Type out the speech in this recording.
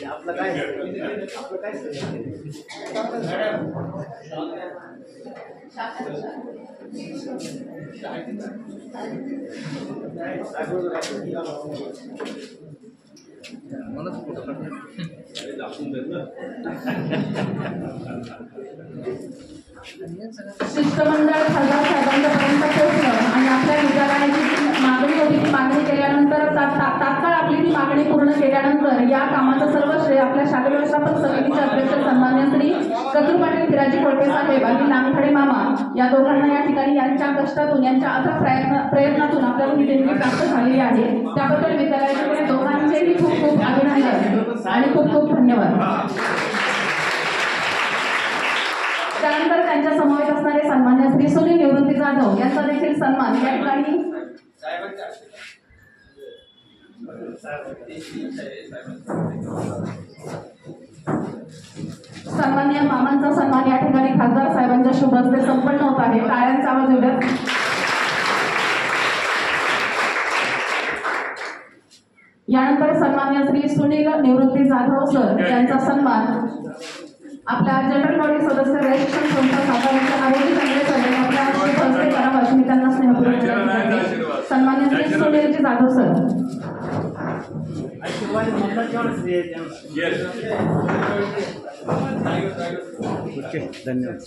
आपलं काय मलाच फोटो शिष्टमंडळ खासदार साहेबांपर्यंत पोहोचलं आणि आपल्या विद्यालयाची मागणी होती ती मागणी केल्यानंतर तात्काळ आपली ती मागणी पूर्ण केल्यानंतर या कामाचं सर्व श्रेय आपल्या शालेय व्यवस्थापन समितीचे अध्यक्ष सन्मान्य श्री कतू पाटील फिराजी कोळपे साहेब आणि नामखडे मामा या दोघांना या ठिकाणी यांच्या कष्टातून यांच्या अथक प्रयत्नातून आपल्याला ही देणगी प्राप्त झालेली आहे। त्याबद्दल विद्यालयाच्या दोघांचेही खूप खूप अभिनंदन आणि खूप खूप धन्यवाद। त्यानंतर त्यांच्या समवेत असणारे सन्मान्य श्री सुनील निवृत्ती जाधव यांचा देखील सन्मान या ठिकाणी सन्मान्य मामांचा सन्मान या ठिकाणी खासदार साहेबांच्या शुभ हस्ते संपन्न होत आहे। टाळ्यांचा आवाज येऊ द्या। यानंतर सन्मान्य श्री सुनील निवृत्ती जाधव सर यांचा सन्मान आपल्या जनरल बॉडी सदस्य रजिस्ट्रेशन संस्था साताऱ्याच्या आरोग्य चांगले सर आपल्या शुभ हस्ते करावा अशी मी त्यांना स्नेहपूर्वक सन्मान्य श्री सुनीलजी जाधव सर। धन्यवाद।